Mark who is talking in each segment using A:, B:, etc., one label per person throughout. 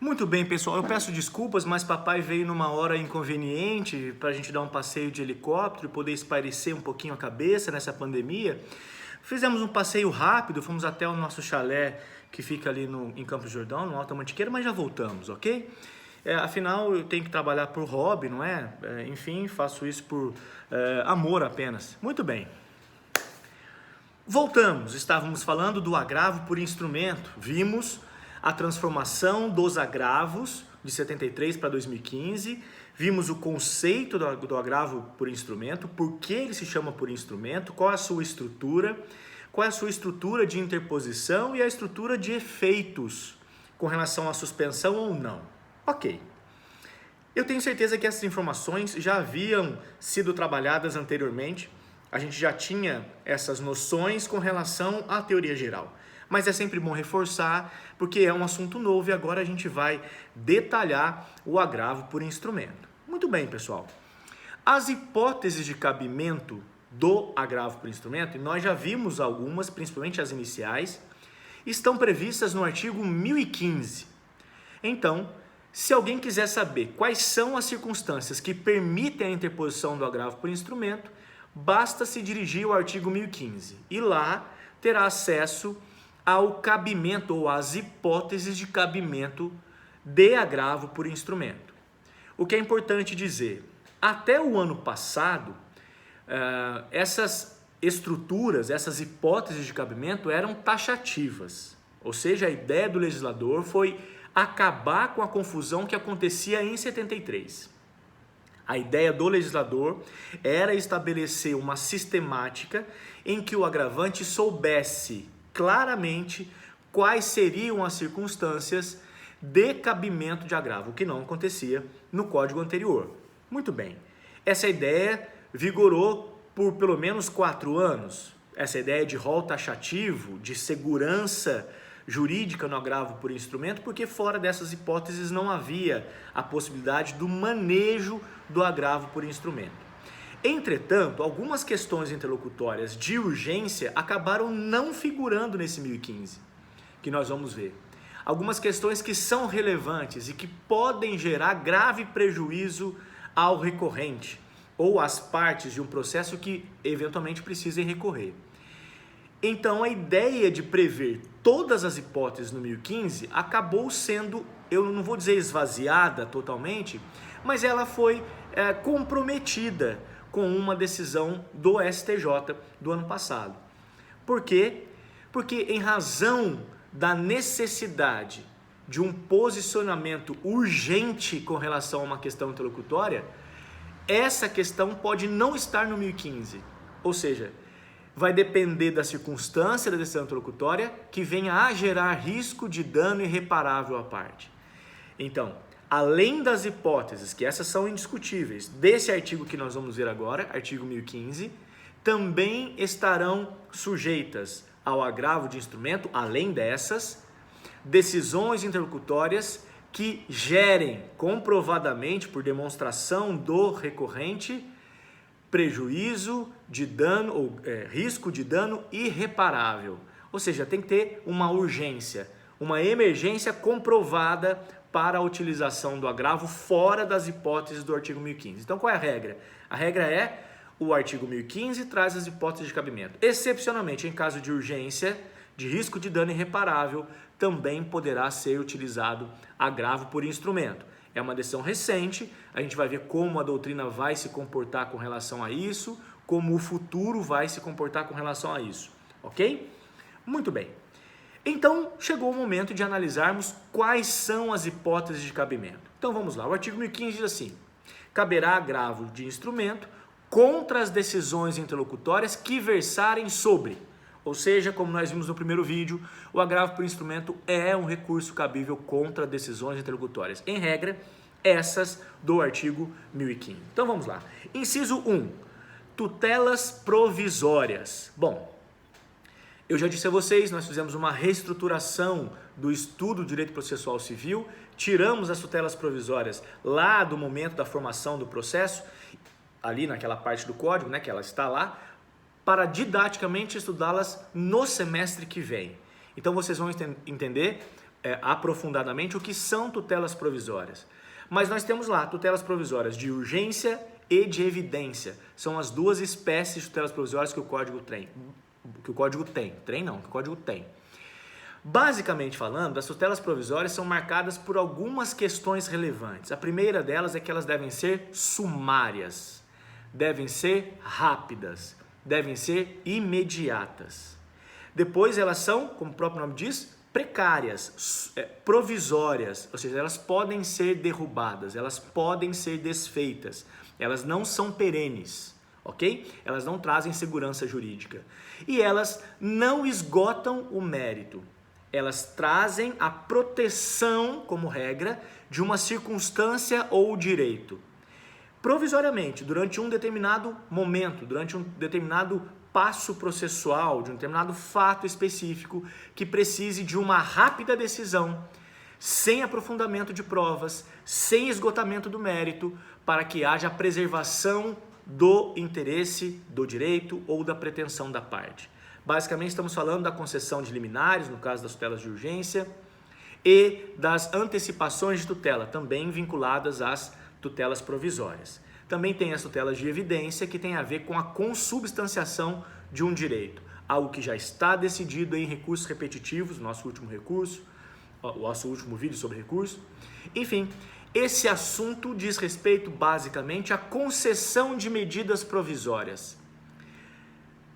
A: Muito bem, pessoal. Eu peço desculpas, mas papai veio numa hora inconveniente para a gente dar um passeio de helicóptero e poder espairecer um pouquinho a cabeça nessa pandemia. Fizemos um passeio rápido, fomos até o nosso chalé que fica ali em Campos do Jordão, no Alto Mantiqueira, mas já voltamos, ok? Afinal, eu tenho que trabalhar por hobby, não é? Enfim, faço isso por amor apenas. Muito bem. Voltamos, estávamos falando do agravo por instrumento. Vimos a transformação dos agravos de 73 para 2015, vimos o conceito do agravo por instrumento, por que ele se chama por instrumento, qual é a sua estrutura, qual é a sua estrutura de interposição e a estrutura de efeitos com relação à suspensão ou não. Ok. Eu tenho certeza que essas informações já haviam sido trabalhadas anteriormente, a gente já tinha essas noções com relação à teoria geral. Mas é sempre bom reforçar, porque é um assunto novo e agora a gente vai detalhar o agravo por instrumento. Muito bem, pessoal. As hipóteses de cabimento do agravo por instrumento, e nós já vimos algumas, principalmente as iniciais, estão previstas no artigo 1015. Então, se alguém quiser saber quais são as circunstâncias que permitem a interposição do agravo por instrumento, basta se dirigir ao artigo 1015 e lá terá acesso ao cabimento ou às hipóteses de cabimento de agravo por instrumento. O que é importante dizer, até o ano passado, essas estruturas, essas hipóteses de cabimento eram taxativas, ou seja, a ideia do legislador foi acabar com a confusão que acontecia em 73. A ideia do legislador era estabelecer uma sistemática em que o agravante soubesse claramente quais seriam as circunstâncias de cabimento de agravo, o que não acontecia no código anterior. Muito bem, essa ideia vigorou por pelo menos 4 anos, essa ideia de rol taxativo, de segurança jurídica no agravo por instrumento, porque fora dessas hipóteses não havia a possibilidade do manejo do agravo por instrumento. Entretanto, algumas questões interlocutórias de urgência acabaram não figurando nesse 1015, que nós vamos ver. Algumas questões que são relevantes e que podem gerar grave prejuízo ao recorrente ou às partes de um processo que eventualmente precisem recorrer. Então, a ideia de prever todas as hipóteses no 1015 acabou sendo, eu não vou dizer esvaziada totalmente, mas ela foi comprometida com uma decisão do STJ do ano passado. Por quê? Porque em razão da necessidade de um posicionamento urgente com relação a uma questão interlocutória, essa questão pode não estar no 1015, ou seja, vai depender da circunstância da decisão interlocutória que venha a gerar risco de dano irreparável à parte. Então, além das hipóteses, que essas são indiscutíveis, desse artigo que nós vamos ver agora, artigo 1015, também estarão sujeitas ao agravo de instrumento, além dessas, decisões interlocutórias que gerem comprovadamente, por demonstração do recorrente, prejuízo de dano ou risco de dano irreparável. Ou seja, tem que ter uma urgência, uma emergência comprovada para a utilização do agravo fora das hipóteses do artigo 1015. Então, qual é a regra? A regra é o artigo 1015 traz as hipóteses de cabimento. Excepcionalmente, em caso de urgência, de risco de dano irreparável, também poderá ser utilizado agravo por instrumento. É uma decisão recente, a gente vai ver como a doutrina vai se comportar com relação a isso, como o futuro vai se comportar com relação a isso, ok? Muito bem. Então, chegou o momento de analisarmos quais são as hipóteses de cabimento. Então, vamos lá. O artigo 1015 diz assim: caberá agravo de instrumento contra as decisões interlocutórias que versarem sobre. Ou seja, como nós vimos no primeiro vídeo, o agravo por instrumento é um recurso cabível contra decisões interlocutórias. Em regra, essas do artigo 1015. Então vamos lá. Inciso 1. Tutelas provisórias. Bom, eu já disse a vocês, nós fizemos uma reestruturação do estudo do direito processual civil, tiramos as tutelas provisórias lá do momento da formação do processo, ali naquela parte do código, né, que ela está lá, para didaticamente estudá-las no semestre que vem. Então vocês vão entender aprofundadamente o que são tutelas provisórias. Mas nós temos lá tutelas provisórias de urgência e de evidência. São as duas espécies de tutelas provisórias que o código tem. Que o código tem. Basicamente falando, as tutelas provisórias são marcadas por algumas questões relevantes. A primeira delas é que elas devem ser sumárias, devem ser rápidas, devem ser imediatas. Depois elas são, como o próprio nome diz, precárias, provisórias, ou seja, elas podem ser derrubadas, elas podem ser desfeitas, elas não são perenes, ok? Elas não trazem segurança jurídica. E elas não esgotam o mérito, elas trazem a proteção, como regra, de uma circunstância ou direito. Provisoriamente, durante um determinado momento, durante um determinado passo processual, de um determinado fato específico que precise de uma rápida decisão, sem aprofundamento de provas, sem esgotamento do mérito, para que haja a preservação do interesse, do direito ou da pretensão da parte. Basicamente estamos falando da concessão de liminares, no caso das tutelas de urgência, e das antecipações de tutela, também vinculadas às tutelas provisórias. Também tem as tutelas de evidência, que tem a ver com a consubstanciação de um direito, algo que já está decidido em recursos repetitivos, nosso último recurso, o nosso último vídeo sobre recurso. Enfim, esse assunto diz respeito basicamente à concessão de medidas provisórias.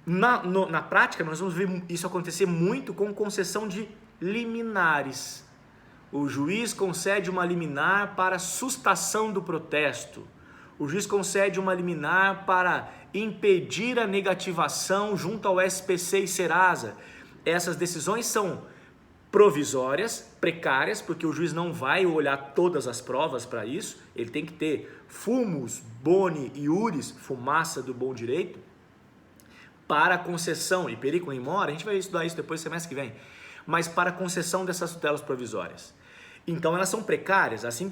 A: Na prática, nós vamos ver isso acontecer muito com concessão de liminares. O juiz concede uma liminar para sustação do protesto. O juiz concede uma liminar para impedir a negativação junto ao SPC e Serasa. Essas decisões são provisórias, precárias, porque o juiz não vai olhar todas as provas para isso. Ele tem que ter fumus, boni e iuris, fumaça do bom direito, para a concessão, e periculum in mora, a gente vai estudar isso depois, semestre que vem, mas para a concessão dessas tutelas provisórias. Então elas são precárias, assim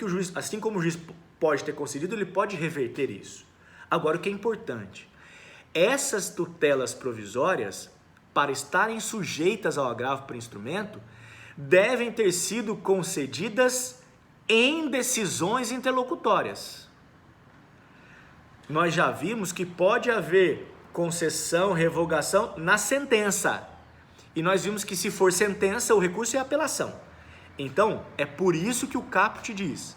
A: como o juiz pode ter concedido, ele pode reverter isso. Agora o que é importante, essas tutelas provisórias, para estarem sujeitas ao agravo por instrumento, devem ter sido concedidas em decisões interlocutórias. Nós já vimos que pode haver concessão, revogação na sentença. E nós vimos que se for sentença, o recurso é apelação. Então, é por isso que o caput diz: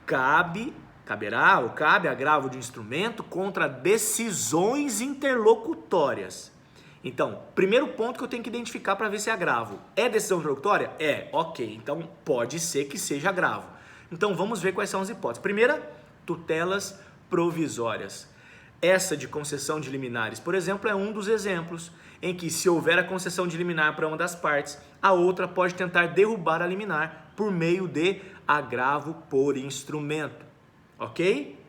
A: cabe agravo de instrumento contra decisões interlocutórias. Então, primeiro ponto que eu tenho que identificar para ver se é agravo. É decisão interlocutória? É, ok. Então, pode ser que seja agravo. Então, vamos ver quais são as hipóteses. Primeira, tutelas provisórias. Essa de concessão de liminares, por exemplo, é um dos exemplos em que, se houver a concessão de liminar para uma das partes, a outra pode tentar derrubar a liminar por meio de agravo por instrumento. Ok?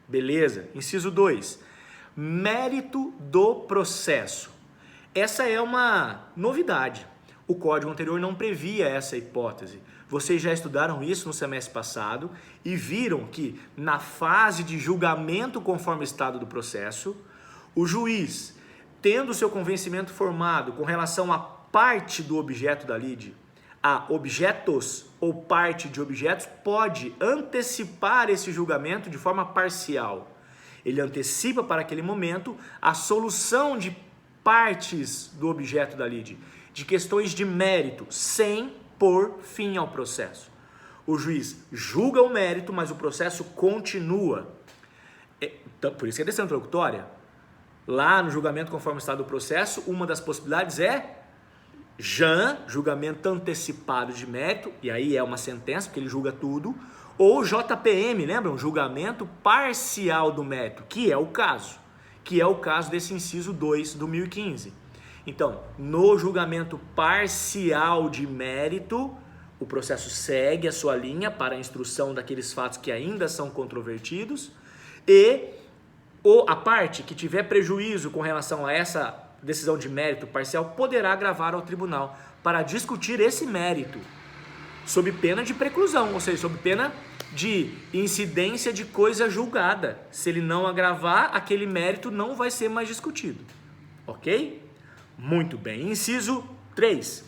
A: Beleza. Inciso 2. Mérito do processo. Essa é uma novidade. O código anterior não previa essa hipótese. Vocês já estudaram isso no semestre passado e viram que na fase de julgamento conforme o estado do processo, o juiz, tendo seu convencimento formado com relação à parte do objeto da lide, a objetos ou parte de objetos, pode antecipar esse julgamento de forma parcial. Ele antecipa para aquele momento a solução de partes do objeto da lide, de questões de mérito, sem pôr fim ao processo. O juiz julga o mérito, mas o processo continua. Então, por isso que é decisão interlocutória. Lá no julgamento conforme o estado do processo, uma das possibilidades é julgamento antecipado de mérito, e aí é uma sentença, porque ele julga tudo, ou JPM, lembram? Julgamento parcial do mérito, que é o caso desse inciso 2 do 1015. Então, no julgamento parcial de mérito, o processo segue a sua linha para a instrução daqueles fatos que ainda são controvertidos, e a parte que tiver prejuízo com relação a essa decisão de mérito parcial poderá agravar ao tribunal para discutir esse mérito, sob pena de preclusão, ou seja, sob pena de incidência de coisa julgada. Se ele não agravar, aquele mérito não vai ser mais discutido. Ok? Muito bem. Inciso 3.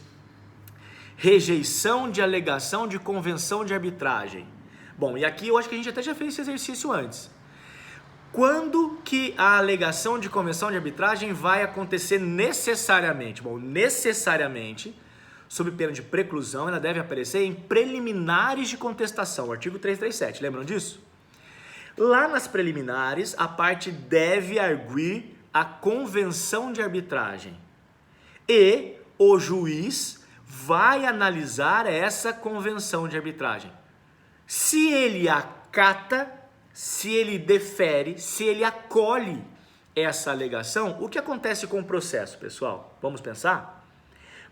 A: rejeição de alegação de convenção de arbitragem. Bom, e aqui eu acho que a gente até já fez esse exercício antes. Quando que a alegação de convenção de arbitragem vai acontecer necessariamente? Bom, necessariamente, sob pena de preclusão, ela deve aparecer em preliminares de contestação, artigo 337, lembram disso? Lá nas preliminares, a parte deve arguir a convenção de arbitragem e o juiz vai analisar essa convenção de arbitragem. Se ele acata, se ele defere, se ele acolhe essa alegação, o que acontece com o processo, pessoal? Vamos pensar?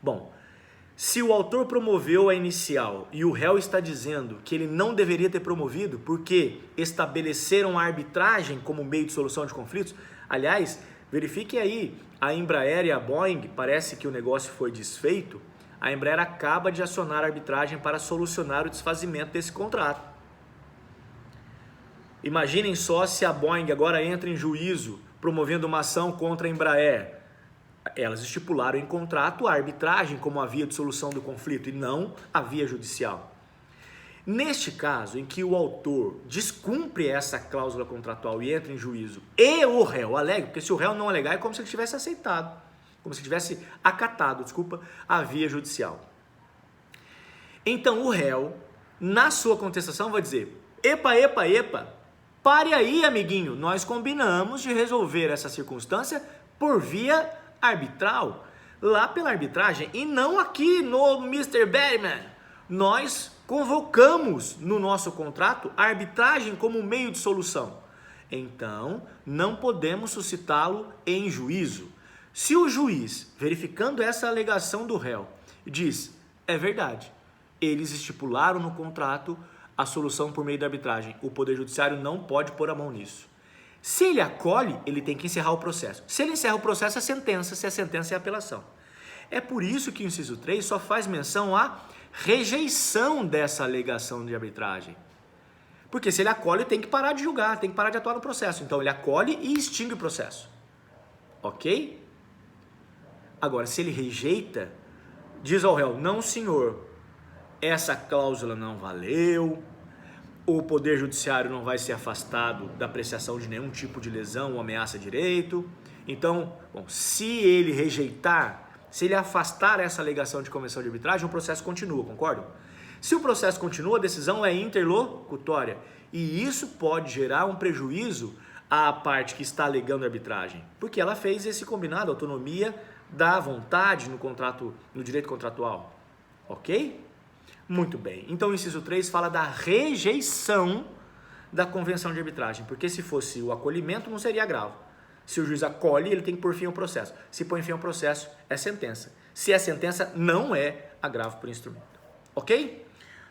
A: Bom, se o autor promoveu a inicial e o réu está dizendo que ele não deveria ter promovido porque estabeleceram a arbitragem como meio de solução de conflitos, aliás, verifiquem aí, a Embraer e a Boeing, parece que o negócio foi desfeito, a Embraer acaba de acionar a arbitragem para solucionar o desfazimento desse contrato. Imaginem só se a Boeing agora entra em juízo promovendo uma ação contra a Embraer. Elas estipularam em contrato a arbitragem como a via de solução do conflito e não a via judicial. Neste caso, em que o autor descumpre essa cláusula contratual e entra em juízo e o réu alega, porque se o réu não alegar é como se ele tivesse aceitado, como se ele tivesse acatado, a via judicial. Então o réu, na sua contestação, vai dizer: epa, pare aí, amiguinho, nós combinamos de resolver essa circunstância por via arbitral, lá pela arbitragem, e não aqui no Mr. Batman. Nós convocamos no nosso contrato a arbitragem como meio de solução. Então, não podemos suscitá-lo em juízo. Se o juiz, verificando essa alegação do réu, diz: é verdade, eles estipularam no contrato a solução por meio da arbitragem, o Poder Judiciário não pode pôr a mão nisso. Se ele acolhe, ele tem que encerrar o processo. Se ele encerra o processo, é sentença. Se é sentença, é apelação. É por isso que o inciso 3 só faz menção à rejeição dessa alegação de arbitragem. Porque se ele acolhe, tem que parar de julgar, tem que parar de atuar no processo. Então ele acolhe e extingue o processo. Ok? Agora, se ele rejeita, diz ao réu: não, senhor, essa cláusula não valeu, o Poder Judiciário não vai ser afastado da apreciação de nenhum tipo de lesão ou ameaça a direito. Então, bom, se ele rejeitar, se ele afastar essa alegação de convenção de arbitragem, o processo continua, concordam? Se o processo continua, a decisão é interlocutória. E isso pode gerar um prejuízo à parte que está alegando a arbitragem, porque ela fez esse combinado, autonomia da vontade no contrato, no direito contratual. Ok? Muito bem. Então o inciso 3 fala da rejeição da convenção de arbitragem, porque se fosse o acolhimento não seria agravo. Se o juiz acolhe, ele tem que pôr fim ao processo. Se põe fim ao processo, é sentença. Se é sentença, não é agravo por instrumento. Ok?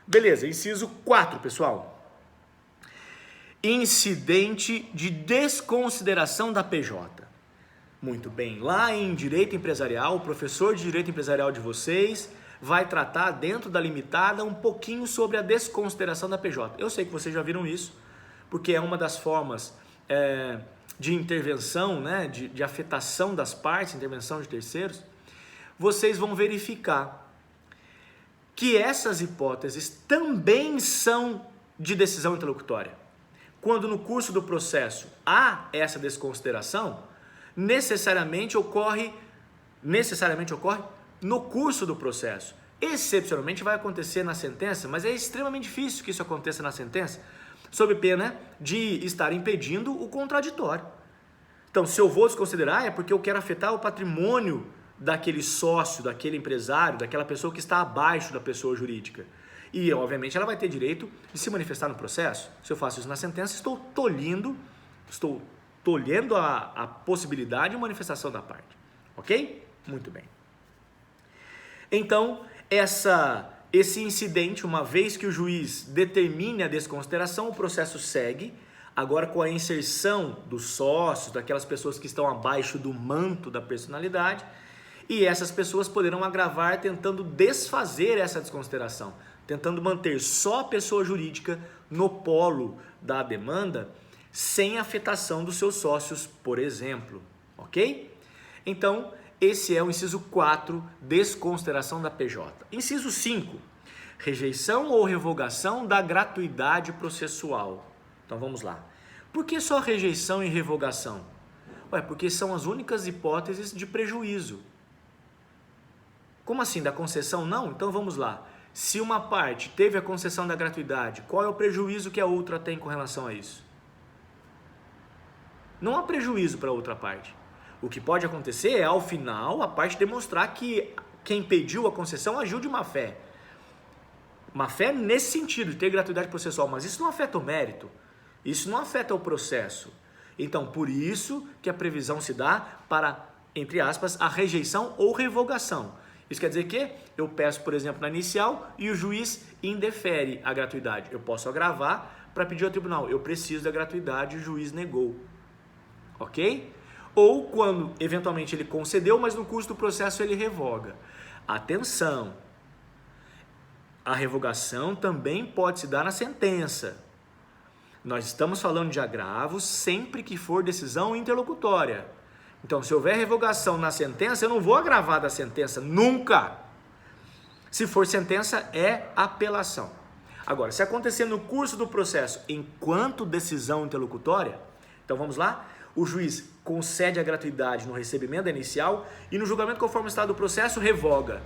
A: Beleza, inciso 4, pessoal. Incidente de desconsideração da PJ. Muito bem, lá em Direito Empresarial, o professor de Direito Empresarial de vocês vai tratar dentro da limitada um pouquinho sobre a desconsideração da PJ. Eu sei que vocês já viram isso, porque é uma das formas de intervenção, né, de afetação das partes, intervenção de terceiros. Vocês vão verificar que essas hipóteses também são de decisão interlocutória. Quando no curso do processo há essa desconsideração, necessariamente ocorre no curso do processo. Excepcionalmente vai acontecer na sentença, mas é extremamente difícil que isso aconteça na sentença, sob pena de estar impedindo o contraditório. Então, se eu vou desconsiderar, é porque eu quero afetar o patrimônio daquele sócio, daquele empresário, daquela pessoa que está abaixo da pessoa jurídica. E, obviamente, ela vai ter direito de se manifestar no processo. Se eu faço isso na sentença, estou tolhendo a possibilidade de manifestação da parte. Ok? Muito bem. Então, esse incidente, uma vez que o juiz determine a desconsideração, o processo segue, agora com a inserção dos sócios, daquelas pessoas que estão abaixo do manto da personalidade, e essas pessoas poderão agravar tentando desfazer essa desconsideração, tentando manter só a pessoa jurídica no polo da demanda, sem afetação dos seus sócios, por exemplo, ok? Então, esse é o inciso 4, desconsideração da PJ. Inciso 5, rejeição ou revogação da gratuidade processual. Então vamos lá. Por que só rejeição e revogação? Ué, porque são as únicas hipóteses de prejuízo. Como assim, da concessão não? Então vamos lá. Se uma parte teve a concessão da gratuidade, qual é o prejuízo que a outra tem com relação a isso? Não há prejuízo para a outra parte. O que pode acontecer é, ao final, a parte demonstrar que quem pediu a concessão agiu de má fé. Má fé nesse sentido, de ter gratuidade processual, mas isso não afeta o mérito, isso não afeta o processo. Então, por isso que a previsão se dá para, entre aspas, a rejeição ou revogação. Isso quer dizer que eu peço, por exemplo, na inicial e o juiz indefere a gratuidade. Eu posso agravar para pedir ao tribunal, eu preciso da gratuidade e o juiz negou. Ok? Ou quando eventualmente ele concedeu, mas no curso do processo ele revoga. Atenção! A revogação também pode se dar na sentença. Nós estamos falando de agravos sempre que for decisão interlocutória. Então, se houver revogação na sentença, eu não vou agravar da sentença, nunca! Se for sentença, é apelação. Agora, se acontecer no curso do processo enquanto decisão interlocutória, então vamos lá? O juiz concede a gratuidade no recebimento da inicial e no julgamento conforme o estado do processo revoga.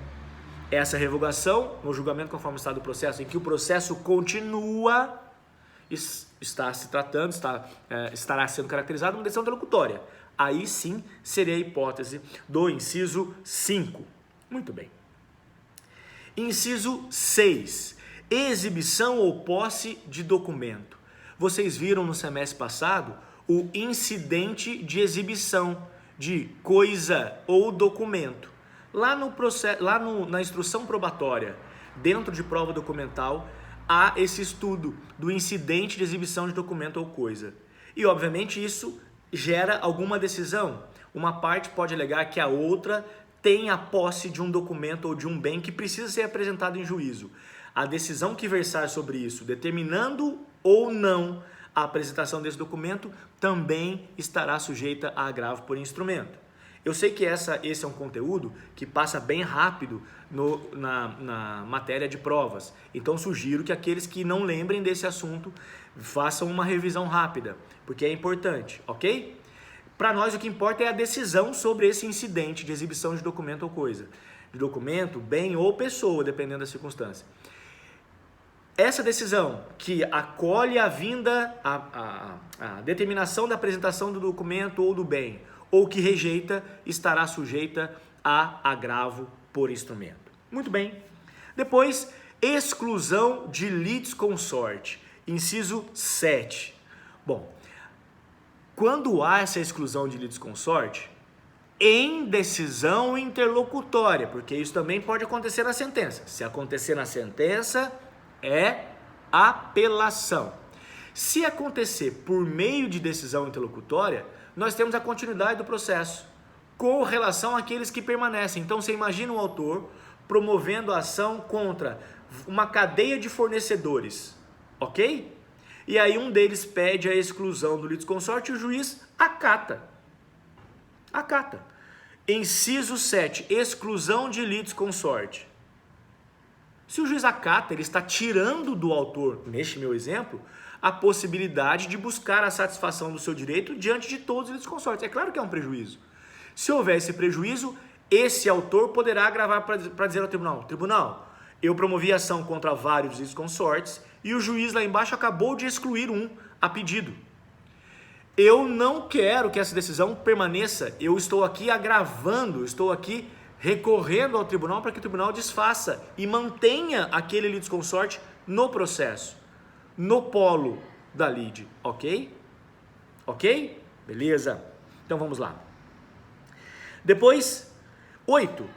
A: Essa revogação, no julgamento conforme o estado do processo, em que o processo continua, está se tratando, estará sendo caracterizado como decisão interlocutória. Aí sim seria a hipótese do inciso 5. Muito bem. Inciso 6. Exibição ou posse de documento. Vocês viram no semestre passado o incidente de exibição de coisa ou documento. Lá no processo, na instrução probatória, dentro de prova documental, há esse estudo do incidente de exibição de documento ou coisa. E, obviamente, isso gera alguma decisão. Uma parte pode alegar que a outra tem a posse de um documento ou de um bem que precisa ser apresentado em juízo. A decisão que versar sobre isso, determinando ou não a apresentação desse documento, também estará sujeita a agravo por instrumento. Eu sei que esse é um conteúdo que passa bem rápido na matéria de provas, então sugiro que aqueles que não lembrem desse assunto façam uma revisão rápida, porque é importante, ok? Para nós o que importa é a decisão sobre esse incidente de exibição de documento ou coisa, de documento, bem ou pessoa, dependendo da circunstância. Essa decisão que acolhe a vinda, a determinação da apresentação do documento ou do bem, ou que rejeita, estará sujeita a agravo por instrumento. Muito bem. Depois, exclusão de litisconsorte, inciso 7. Bom, quando há essa exclusão de litisconsorte, em decisão interlocutória, porque isso também pode acontecer na sentença. Se acontecer na sentença, é apelação. Se acontecer por meio de decisão interlocutória, nós temos a continuidade do processo com relação àqueles que permanecem. Então você imagina um autor promovendo a ação contra uma cadeia de fornecedores, ok? E aí um deles pede a exclusão do litisconsorte e o juiz acata. Acata. Inciso 7, exclusão de litisconsorte. Se o juiz acata, ele está tirando do autor, neste meu exemplo, a possibilidade de buscar a satisfação do seu direito diante de todos os litisconsortes. É claro que é um prejuízo. Se houver esse prejuízo, esse autor poderá agravar para dizer ao tribunal: tribunal, eu promovi ação contra vários litisconsortes e o juiz lá embaixo acabou de excluir um a pedido. Eu não quero que essa decisão permaneça, eu estou aqui agravando, estou aqui recorrendo ao tribunal para que o tribunal desfaça e mantenha aquele litisconsorte no processo, no polo da lide, ok? Ok? Beleza? Então vamos lá. Depois, 8.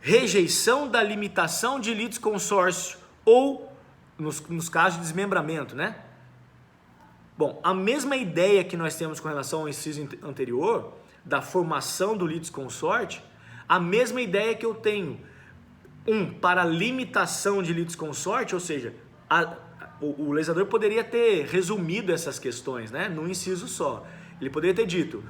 A: Rejeição da limitação de litisconsórcio ou, nos casos de desmembramento, né? Bom, a mesma ideia que nós temos com relação ao inciso anterior, da formação do litisconsorte, a mesma ideia que eu tenho, para limitação de litisconsorte, ou seja, o legislador poderia ter resumido essas questões, né, num inciso só. Ele poderia ter dito,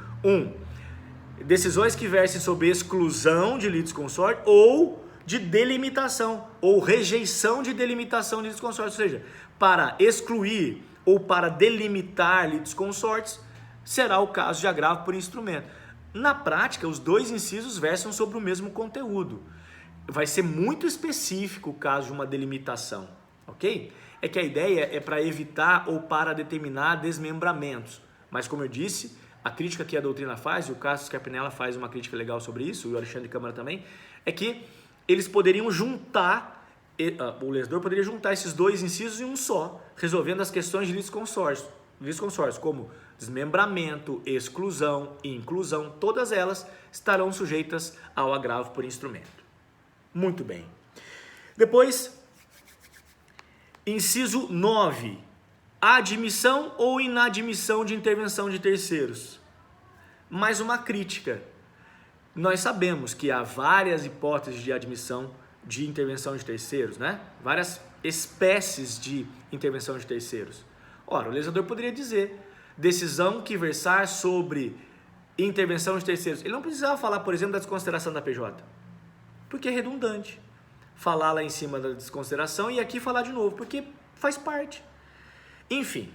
A: decisões que versem sobre exclusão de litisconsorte ou de delimitação, ou rejeição de delimitação de litisconsorte, ou seja, para excluir ou para delimitar litisconsortes, será o caso de agravo por instrumento. Na prática, os dois incisos versam sobre o mesmo conteúdo. Vai ser muito específico o caso de uma delimitação, ok? É que a ideia é para evitar ou para determinar desmembramentos. Mas como eu disse, a crítica que a doutrina faz, e o Cássio Scarpinella faz uma crítica legal sobre isso, e o Alexandre Câmara também, é que eles poderiam juntar, o legislador poderia juntar esses dois incisos em um só, resolvendo as questões de litisconsórcio, como desmembramento, exclusão e inclusão, todas elas estarão sujeitas ao agravo por instrumento. Muito bem. Depois, inciso 9. Admissão ou inadmissão de intervenção de terceiros. Mais uma crítica. Nós sabemos que há várias hipóteses de admissão de intervenção de terceiros, né? Várias espécies de intervenção de terceiros. Ora, o legislador poderia dizer, decisão que versar sobre intervenção de terceiros. Ele não precisava falar, por exemplo, da desconsideração da PJ, porque é redundante. Falar lá em cima da desconsideração e aqui falar de novo, porque faz parte. Enfim,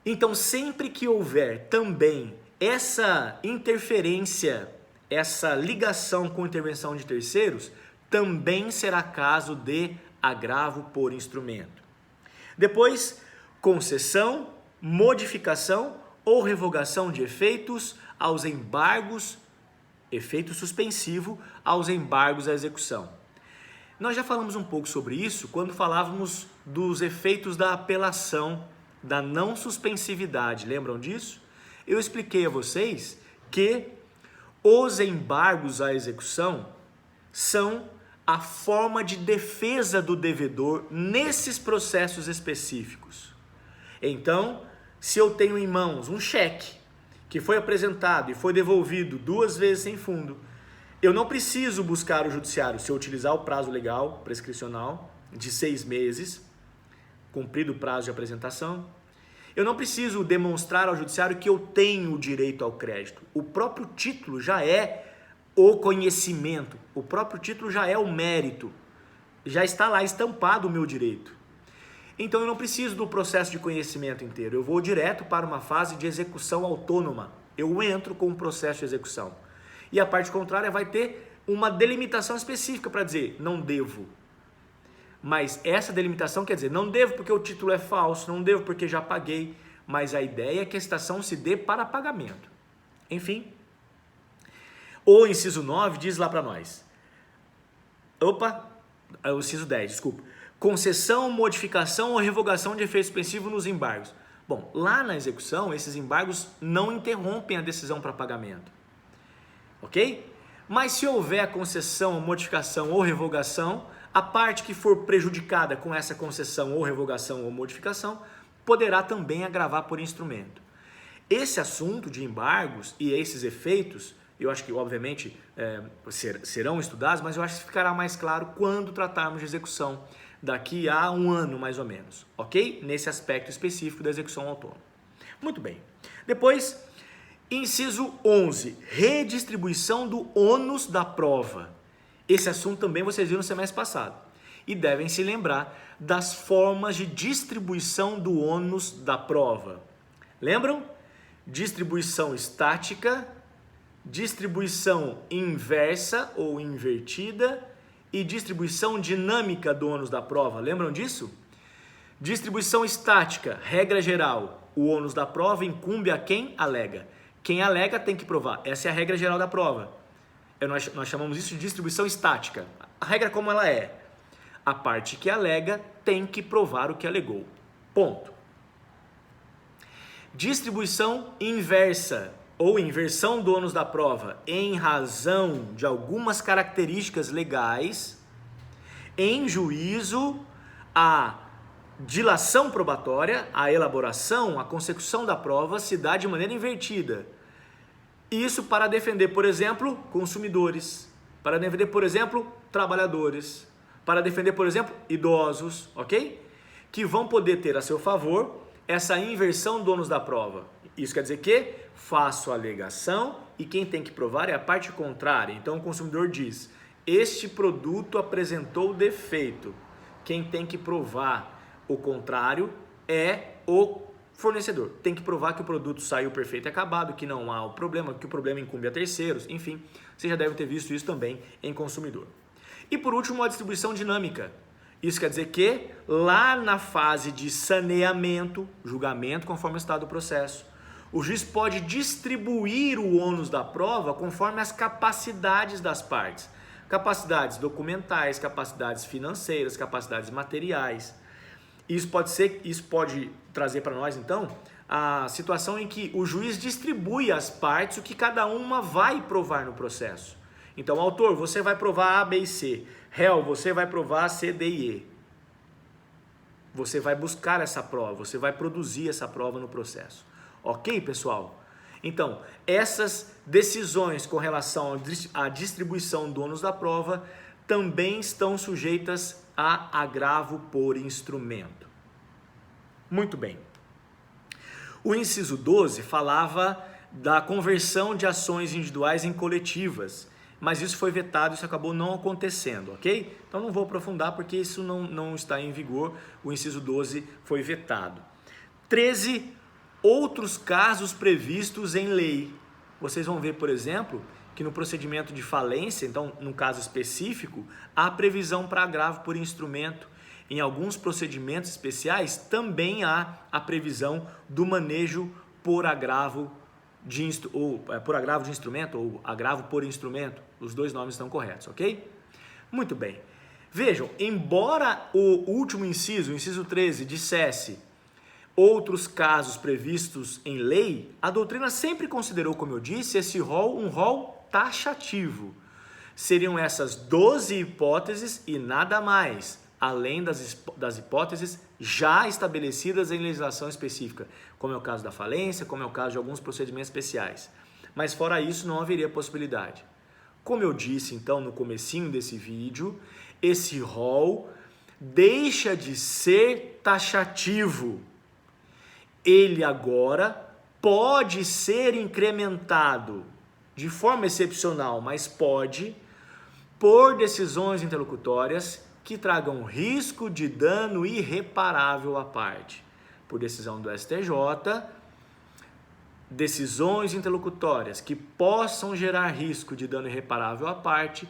A: então sempre que houver também essa interferência, essa ligação com intervenção de terceiros, também será caso de agravo por instrumento. Depois, concessão, modificação ou revogação de efeitos aos embargos, efeito suspensivo aos embargos à execução. Nós já falamos um pouco sobre isso quando falávamos dos efeitos da apelação, da não suspensividade, lembram disso? Eu expliquei a vocês que os embargos à execução são a forma de defesa do devedor nesses processos específicos. Então, se eu tenho em mãos um cheque que foi apresentado e foi devolvido 2 vezes sem fundo, eu não preciso buscar o judiciário se eu utilizar o prazo legal prescricional de 6 meses, cumprido o prazo de apresentação. Eu não preciso demonstrar ao judiciário que eu tenho direito ao crédito. O próprio título já é o conhecimento, o próprio título já é o mérito, já está lá estampado o meu direito. Então eu não preciso do processo de conhecimento inteiro, eu vou direto para uma fase de execução autônoma. Eu entro com o processo de execução. E a parte contrária vai ter uma delimitação específica para dizer, não devo. Mas essa delimitação quer dizer, não devo porque o título é falso, não devo porque já paguei, mas a ideia é que a citação se dê para pagamento. Enfim, o inciso 9 diz lá para nós, o inciso 10, desculpa, concessão, modificação ou revogação de efeito suspensivo nos embargos. Bom, lá na execução, esses embargos não interrompem a decisão para pagamento. Ok? Mas se houver a concessão, modificação ou revogação, a parte que for prejudicada com essa concessão ou revogação ou modificação poderá também agravar por instrumento. Esse assunto de embargos e esses efeitos, eu acho que obviamente serão estudados, mas eu acho que ficará mais claro quando tratarmos de execução, daqui a 1 ano mais ou menos, ok? Nesse aspecto específico da execução autônoma. Muito bem. Depois, inciso 11, redistribuição do ônus da prova. Esse assunto também vocês viram no semestre passado. E devem se lembrar das formas de distribuição do ônus da prova. Lembram? Distribuição estática, distribuição inversa ou invertida e distribuição dinâmica do ônus da prova. Lembram disso? Distribuição estática, regra geral, o ônus da prova incumbe a quem alega. Quem alega tem que provar. Essa é a regra geral da prova. Nós chamamos isso de distribuição estática. A regra como ela é. A parte que alega tem que provar o que alegou. Ponto. Distribuição inversa ou inversão do ônus da prova em razão de algumas características legais, em juízo, a dilação probatória, a elaboração, a consecução da prova se dá de maneira invertida. Isso para defender, por exemplo, consumidores, para defender, por exemplo, trabalhadores, para defender, por exemplo, idosos, ok? Que vão poder ter a seu favor essa inversão do ônus da prova. Isso quer dizer que faço a alegação e quem tem que provar é a parte contrária. Então o consumidor diz: este produto apresentou defeito. Quem tem que provar o contrário é o fornecedor. Tem que provar que o produto saiu perfeito e acabado, que não há o problema, que o problema incumbe a terceiros, enfim. Você já deve ter visto isso também em consumidor. E por último, a distribuição dinâmica. Isso quer dizer que lá na fase de saneamento, julgamento conforme o estado do processo, o juiz pode distribuir o ônus da prova conforme as capacidades das partes. Capacidades documentais, capacidades financeiras, capacidades materiais. Isso pode trazer para nós, então, a situação em que o juiz distribui às partes o que cada uma vai provar no processo. Então, autor, você vai provar A, B e C. Réu, você vai provar C, D e E. Você vai buscar essa prova, você vai produzir essa prova no processo. Ok, pessoal? Então, essas decisões com relação à distribuição do ônus da prova também estão sujeitas a agravo por instrumento. Muito bem. O inciso 12 falava da conversão de ações individuais em coletivas, mas isso foi vetado, isso acabou não acontecendo, ok? Então não vou aprofundar porque isso não está em vigor, o inciso 12 foi vetado. 13, outros casos previstos em lei. Vocês vão ver, por exemplo, que no procedimento de falência, então, num caso específico, há previsão para agravo por instrumento. Em alguns procedimentos especiais, também há a previsão do manejo por agravo de instrumento ou agravo por instrumento. Os dois nomes estão corretos, ok? Muito bem. Vejam, embora o último inciso, o inciso 13, dissesse outros casos previstos em lei, a doutrina sempre considerou, como eu disse, esse rol um rol taxativo. Seriam essas 12 hipóteses e nada mais, além das hipóteses já estabelecidas em legislação específica, como é o caso da falência, como é o caso de alguns procedimentos especiais. Mas fora isso, não haveria possibilidade. Como eu disse, então, no comecinho desse vídeo, esse rol deixa de ser taxativo. Ele agora pode ser incrementado de forma excepcional, mas pode, por decisões interlocutórias que tragam risco de dano irreparável à parte. Por decisão do STJ, decisões interlocutórias que possam gerar risco de dano irreparável à parte,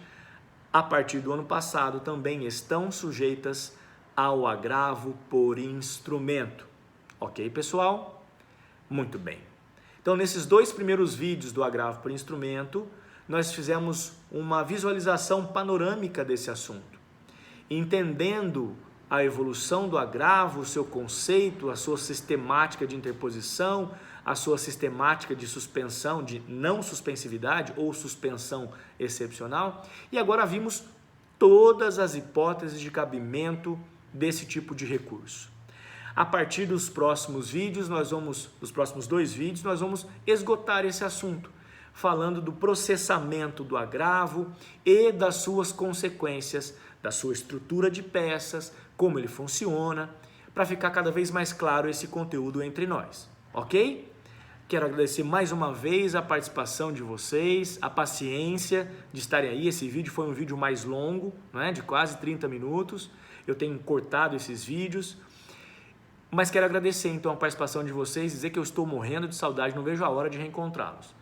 A: a partir do ano passado, também estão sujeitas ao agravo por instrumento. Ok, pessoal? Muito bem. Então, nesses dois primeiros vídeos do agravo por instrumento, nós fizemos uma visualização panorâmica desse assunto, entendendo a evolução do agravo, o seu conceito, a sua sistemática de interposição, a sua sistemática de suspensão, de não suspensividade ou suspensão excepcional. E agora vimos todas as hipóteses de cabimento desse tipo de recurso. A partir dos próximos vídeos, dos próximos 2 vídeos, nós vamos esgotar esse assunto, falando do processamento do agravo e das suas consequências, da sua estrutura de peças, como ele funciona, para ficar cada vez mais claro esse conteúdo entre nós, ok? Quero agradecer mais uma vez a participação de vocês, a paciência de estarem aí. Esse vídeo foi um vídeo mais longo, né, de quase 30 minutos. Eu tenho cortado esses vídeos. Mas quero agradecer então a participação de vocês, dizer que eu estou morrendo de saudade, não vejo a hora de reencontrá-los.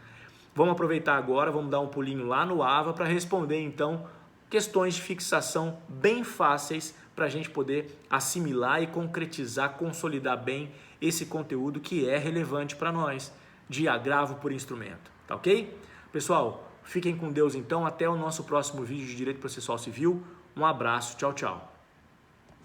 A: Vamos aproveitar agora, vamos dar um pulinho lá no AVA para responder então questões de fixação bem fáceis para a gente poder assimilar e concretizar, consolidar bem esse conteúdo que é relevante para nós, de agravo por instrumento, tá ok? Pessoal, fiquem com Deus então, até o nosso próximo vídeo de Direito Processual Civil. Um abraço, tchau, tchau.